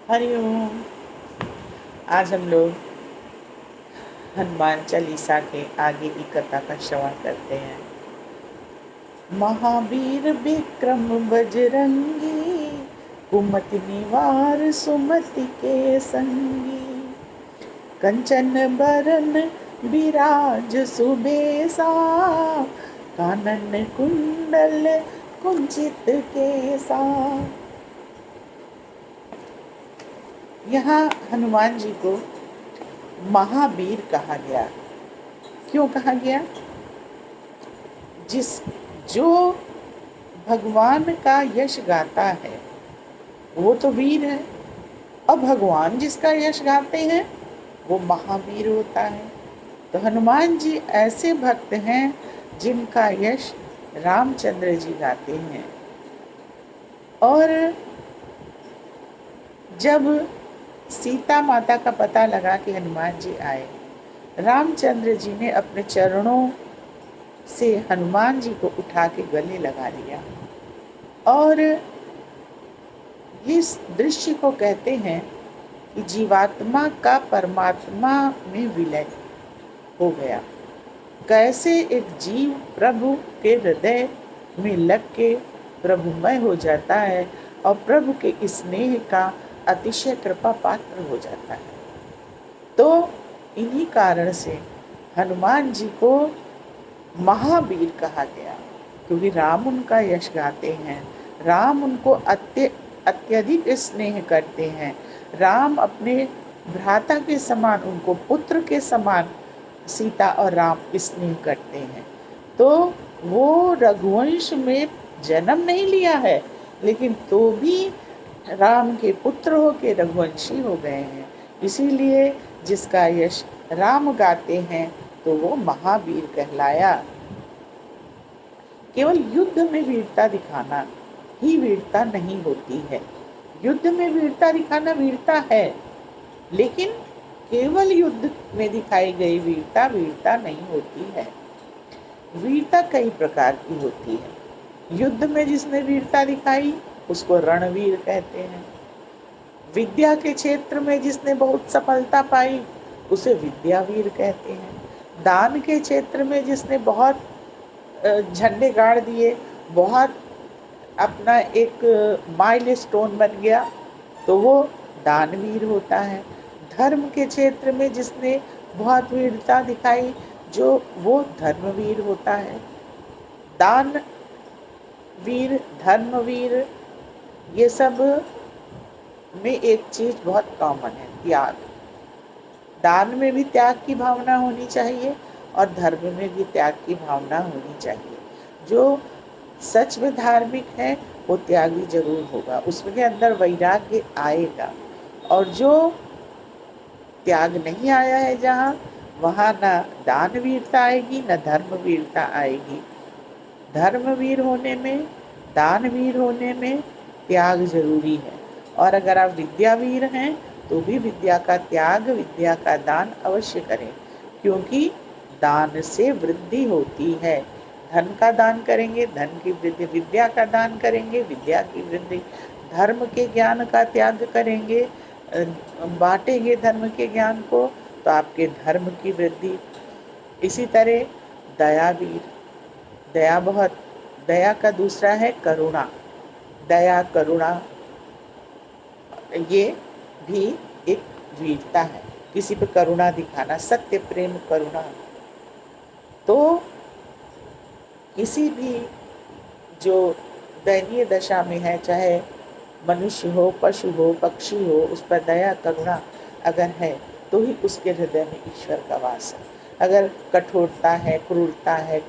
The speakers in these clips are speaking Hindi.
हरिओम। आज हम लोग हनुमान चालीसा के आगे की कथा का श्रवण करते हैं। महावीर विक्रम बजरंगी, कुमति निवार सुमति के संगी। कंचन बरन विराज सुबेसा, कानन कुंडल कुंचित केसा। यहाँ हनुमान जी को महावीर कहा गया। क्यों कहा गया? जो भगवान का यश गाता है वो तो वीर है, और भगवान जिसका यश गाते हैं वो महावीर होता है। तो हनुमान जी ऐसे भक्त हैं जिनका यश रामचंद्र जी गाते हैं। और जब सीता माता का पता लगा कि हनुमान जी आए, रामचंद्र जी ने अपने चरणों से हनुमान जी को उठा के गले लगा लिया। और इस दृश्य को कहते हैं कि जीवात्मा का परमात्मा में विलय हो गया। कैसे एक जीव प्रभु के हृदय में लग के प्रभुमय हो जाता है और प्रभु के स्नेह का अतिशय कृपा पात्र हो जाता है। तो इन्हीं कारण से हनुमान जी को महावीर कहा गया, क्योंकि राम उनका यश गाते हैं, राम उनको अत्यधिक स्नेह करते हैं। राम अपने भ्राता के समान, उनको पुत्र के समान सीता और राम स्नेह करते हैं। तो वो रघुवंश में जन्म नहीं लिया है, लेकिन तो भी राम के पुत्र हो के रघुवंशी हो गए हैं। इसीलिए जिसका यश राम गाते हैं तो वो महावीर कहलाया। केवल युद्ध में वीरता दिखाना ही वीरता नहीं होती है। युद्ध में वीरता दिखाना वीरता है, लेकिन केवल युद्ध में दिखाई गई वीरता वीरता नहीं होती है। वीरता कई प्रकार की होती है। युद्ध में जिसने वीरता दिखाई उसको रणवीर कहते हैं। विद्या के क्षेत्र में जिसने बहुत सफलता पाई उसे विद्यावीर कहते हैं। दान के क्षेत्र में जिसने बहुत झंडे गाड़ दिए, बहुत अपना एक माइलस्टोन बन गया, तो वो दानवीर होता है। धर्म के क्षेत्र में जिसने बहुत वीरता दिखाई, जो वो धर्मवीर होता है। दान वीर, धर्मवीर, ये सब में एक चीज बहुत कॉमन है, त्याग। दान में भी त्याग की भावना होनी चाहिए और धर्म में भी त्याग की भावना होनी चाहिए। जो सच में धार्मिक है वो त्यागी जरूर होगा, उसके अंदर वैराग्य आएगा। और जो त्याग नहीं आया है जहाँ, वहाँ न दानवीरता आएगी न धर्मवीरता आएगी। धर्मवीर होने में, दानवीर होने में त्याग जरूरी है। और अगर आप विद्यावीर हैं तो भी विद्या का त्याग, विद्या का दान अवश्य करें, क्योंकि दान से वृद्धि होती है। धन का दान करेंगे, धन की वृद्धि, विद्या का दान करेंगे, विद्या की वृद्धि, धर्म के ज्ञान का त्याग करेंगे, बांटेंगे धर्म के ज्ञान को, तो आपके धर्म की वृद्धि। इसी तरह दयावीर, दया का दूसरा है करुणा। दया, करुणा, ये भी एक वीरता है, किसी पे करुणा दिखाना, सत्य, प्रेम, करुणा। तो किसी भी जो दयनीय दशा में है, चाहे मनुष्य हो, पशु हो, पक्षी हो, उस पर दया, करुणा अगर है तो ही उसके हृदय में ईश्वर का वास है। अगर कठोरता है, क्रूरता है,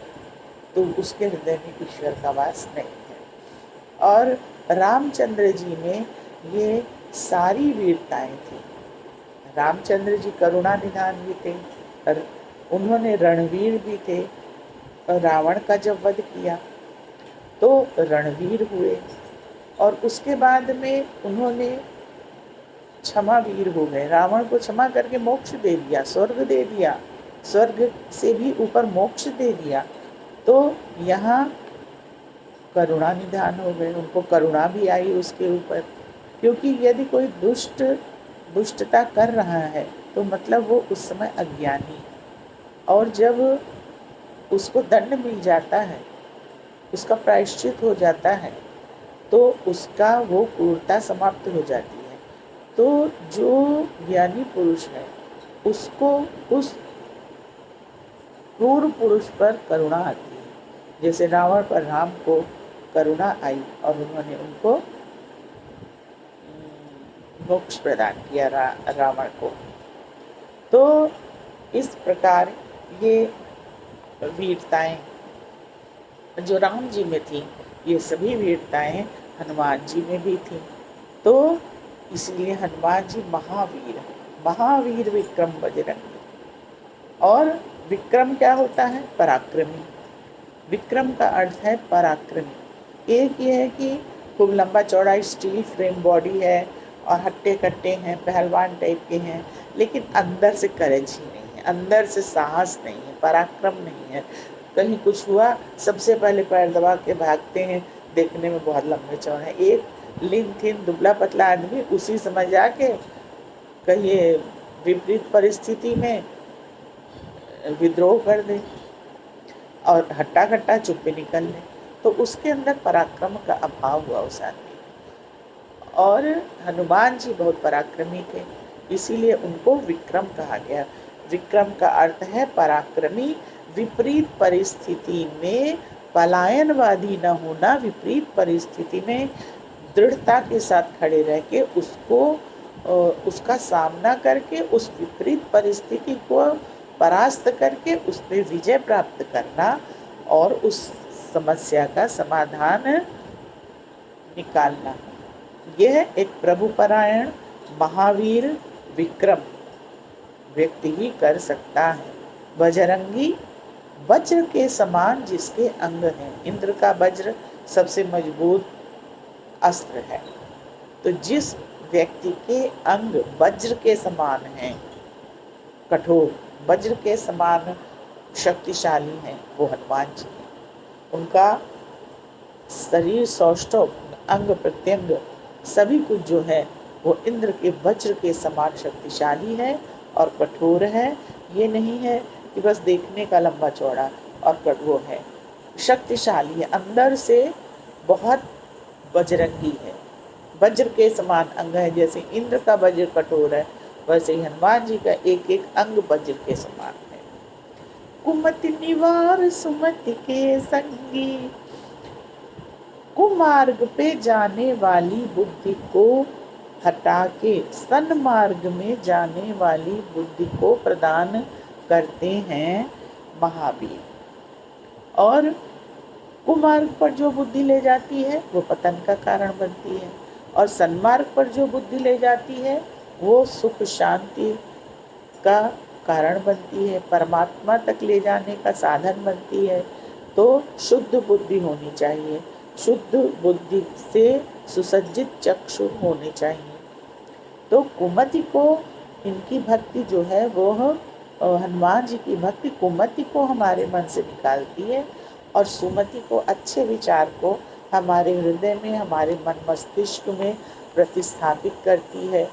तो उसके हृदय में ईश्वर का वास नहीं है। और रामचंद्र जी में ये सारी वीरताएं थी। रामचंद्र जी करुणा निधान भी थे, और उन्होंने रणवीर भी थे। और रावण का जब वध किया तो रणवीर हुए, और उसके बाद में उन्होंने क्षमावीर हो गए। रावण को क्षमा करके मोक्ष दे दिया, स्वर्ग दे दिया, स्वर्ग से भी ऊपर मोक्ष दे दिया। तो यहाँ करुणा निधान हो गए, उनको करुणा भी आई उसके ऊपर। क्योंकि यदि कोई दुष्टता कर रहा है तो मतलब वो उस समय अज्ञानी है, और जब उसको दंड मिल जाता है, उसका प्रायश्चित हो जाता है, तो उसका वो क्रूरता समाप्त हो जाती है। तो जो ज्ञानी पुरुष है उसको उस क्रूर पुरुष पर करुणा आती है, जैसे रावण पर राम को करुणा आई और उन्होंने उनको मोक्ष प्रदान किया रावण को। तो इस प्रकार ये वीरताएं जो राम जी में थी, ये सभी वीरताएं हनुमान जी में भी थी। तो इसलिए हनुमान जी महावीर, महावीर विक्रम बजरंगी। और विक्रम क्या होता है? पराक्रमी। विक्रम का अर्थ है पराक्रमी। एक ये है कि खूब लंबा चौड़ा स्टील फ्रेम बॉडी है और हट्टे कट्टे हैं, पहलवान टाइप के हैं, लेकिन अंदर से करेज ही नहीं है, अंदर से साहस नहीं है, पराक्रम नहीं है। कहीं कुछ हुआ सबसे पहले पैर दबा के भागते हैं, देखने में बहुत लंबे चौड़े। एक लीन थीन दुबला पतला आदमी उसी समय जाके कहिए विपरीत परिस्थिति में विद्रोह कर दे और हट्टा कट्टा चुप्पे निकल ले, तो उसके अंदर पराक्रम का अभाव हुआ उस आदमी। और हनुमान जी बहुत पराक्रमी थे, इसीलिए उनको विक्रम कहा गया। विक्रम का अर्थ है पराक्रमी, विपरीत परिस्थिति में पलायनवादी न होना, विपरीत परिस्थिति में दृढ़ता के साथ खड़े रह के उसका सामना करके उस विपरीत परिस्थिति को परास्त करके उस पर विजय प्राप्त करना और उस समस्या का समाधान निकालना। यह एक प्रभुपरायण महावीर विक्रम व्यक्ति ही कर सकता है। बजरंगी, वज्र के समान जिसके अंग हैं। इंद्र का वज्र सबसे मजबूत अस्त्र है, तो जिस व्यक्ति के अंग वज्र के समान हैं, कठोर वज्र के समान शक्तिशाली हैं, वो हनुमान जी हैं। उनका शरीर सौष्ठव, अंग प्रत्यंग सभी कुछ जो है वो इंद्र के वज्र के समान शक्तिशाली है और कठोर है। ये नहीं है कि बस देखने का लंबा चौड़ा और वो है, शक्तिशाली है, अंदर से बहुत बजरंगी है, वज्र के समान अंग है। जैसे इंद्र का वज्र कठोर है, वैसे ही हनुमान जी का एक एक अंग वज्र के समान है। कुमति निवार सुमति के संगी, कुमार्ग पे जाने वाली बुद्धि को हटा के सन्मार्ग में जाने वाली बुद्धि को प्रदान करते हैं महावीर। और कुमार्ग पर जो बुद्धि ले जाती है वो पतन का कारण बनती है, और सन्मार्ग पर जो बुद्धि ले जाती है वो सुख शांति का कारण बनती है, परमात्मा तक ले जाने का साधन बनती है। तो शुद्ध बुद्धि होनी चाहिए, शुद्ध बुद्धि से सुसज्जित चक्षु होने चाहिए। तो कुमति को, इनकी भक्ति जो है वो हनुमान जी की भक्ति कुमति को हमारे मन से निकालती है और सुमति को, अच्छे विचार को हमारे हृदय में, हमारे मन मस्तिष्क में प्रतिस्थापित करती है।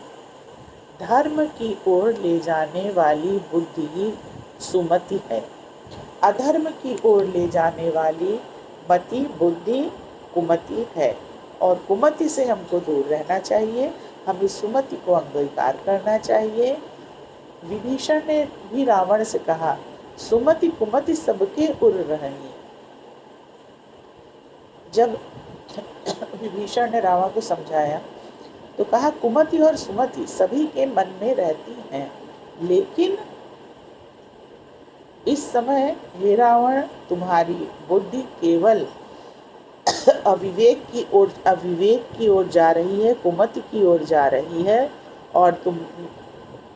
धर्म की ओर ले जाने वाली बुद्धि ही सुमति है, अधर्म की ओर ले जाने वाली मति बुद्धि कुमति है। और कुमति से हमको दूर रहना चाहिए, हमें सुमति को अंगीकार करना चाहिए। विभीषण ने भी रावण से कहा, सुमति कुमति सबके उर रही। जब विभीषण ने रावण को समझाया तो कहा, कुमति और सुमति सभी के मन में रहती हैं, लेकिन इस समय हे रावण, तुम्हारी बुद्धि केवल अविवेक की ओर जा रही है, कुमति की ओर जा रही है, और तुम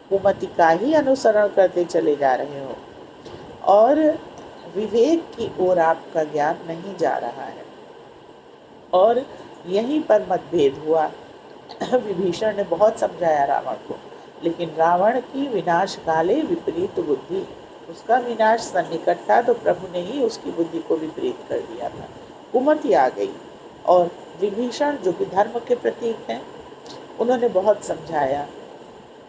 कुमति का ही अनुसरण करते चले जा रहे हो, और विवेक की ओर आपका ज्ञान नहीं जा रहा है। और यहीं पर मतभेद हुआ। विभीषण ने बहुत समझाया रावण को, लेकिन रावण की विनाश काले विपरीत बुद्धि, उसका विनाश सन्निकट था, तो प्रभु ने ही उसकी बुद्धि को विपरीत कर दिया था, कुमति आ गई। और विभीषण जो कि धर्म के प्रतीक हैं, उन्होंने बहुत समझाया,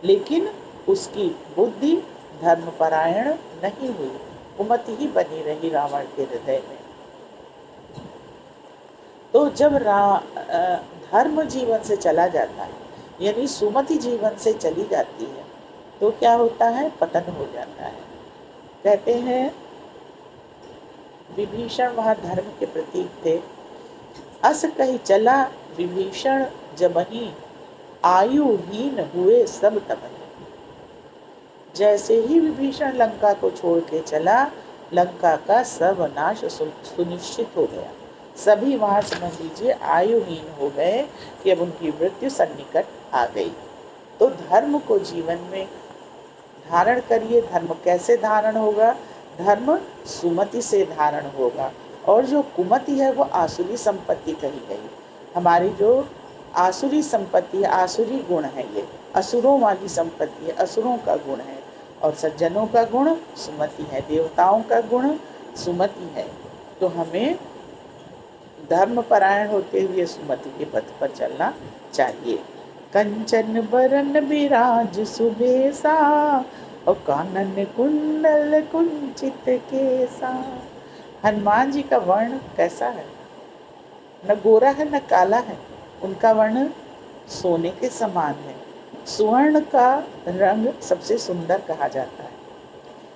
लेकिन उसकी बुद्धि धर्मपरायण नहीं हुई, कुमति ही बनी रही रावण के हृदय में। तो जब धर्म जीवन से चला जाता है, यानी सुमति जीवन से चली जाती है, तो क्या होता है? पतन हो जाता है। कहते हैं विभीषण वहाँ धर्म के प्रतीक थे। अस कही चला विभीषण जबहि, आयुहीन हुए सब तबहि। जैसे ही विभीषण लंका को छोड़ के चला, लंका का सर्वनाश सुनिश्चित हो गया। सभी वहां समझ लीजिए आयुहीन हो गए कि अब उनकी मृत्यु सन्निकट आ गई। तो धर्म को जीवन में धारण करिए। धर्म कैसे धारण होगा? धर्म सुमति से धारण होगा। और जो कुमति है वो आसुरी संपत्ति कही गई। हमारी जो आसुरी संपत्ति है, आसुरी गुण है, ये असुरों वाली संपत्ति है, असुरों का गुण है। और सज्जनों का गुण सुमति है, देवताओं का गुण सुमति है। तो हमें धर्म परायण होते हुए सुमति के पथ पर चलना चाहिए। कंचन बरन विराज सुबेसा, और कानन कुंडल कुंचित केसा। हनुमान जी का वर्ण कैसा है? न गोरा है न काला है, उनका वर्ण सोने के समान है। स्वर्ण का रंग सबसे सुंदर कहा जाता है,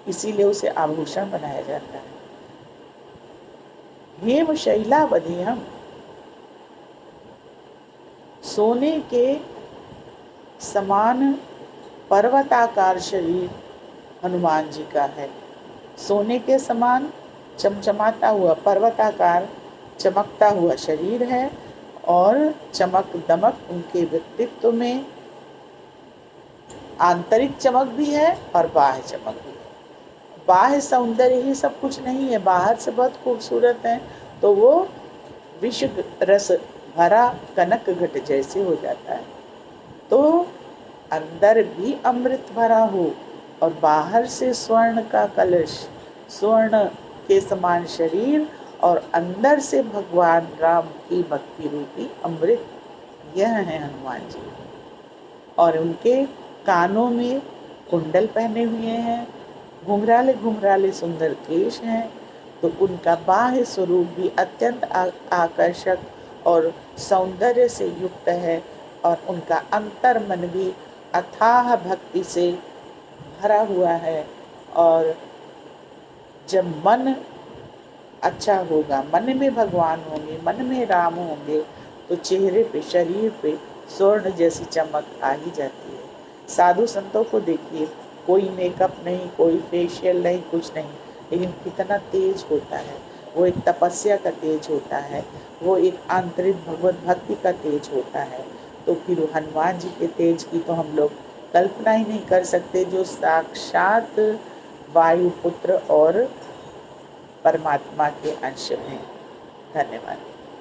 इसीलिए उसे आभूषण बनाया जाता है। हेम शैलावधियम, सोने के समान पर्वताकार शरीर हनुमान जी का है। सोने के समान चमचमाता हुआ पर्वताकार चमकता हुआ शरीर है, और चमक दमक उनके व्यक्तित्व में आंतरिक चमक भी है और बाह्य चमक भी है। बाह्य सौंदर्य ही सब कुछ नहीं है, बाहर से बहुत खूबसूरत है तो वो विष रस भरा कनक घट जैसे हो जाता है। तो अंदर भी अमृत भरा हो और बाहर से स्वर्ण का कलश, स्वर्ण के समान शरीर, और अंदर से भगवान राम की भक्ति रूपी अमृत, यह है हनुमान जी। और उनके कानों में कुंडल पहने हुए हैं, घुंघराले घुंघराले सुंदर केश हैं। तो उनका बाह्य स्वरूप भी अत्यंत आकर्षक और सौंदर्य से युक्त है, और उनका अंतर मन भी अथाह भक्ति से भरा हुआ है। और जब मन अच्छा होगा, मन में भगवान होंगे, मन में राम होंगे, तो चेहरे पे, शरीर पे स्वर्ण जैसी चमक आ ही जाती है। साधु संतों को देखिए, कोई मेकअप नहीं, कोई फेशियल नहीं, कुछ नहीं, लेकिन कितना तेज होता है। वो एक तपस्या का तेज होता है, वो एक आंतरिक भगवत भक्ति का तेज होता है। तो फिर हनुमान जी के तेज की तो हम लोग कल्पना ही नहीं कर सकते, जो साक्षात वायुपुत्र और परमात्मा के अंश हैं। धन्यवाद।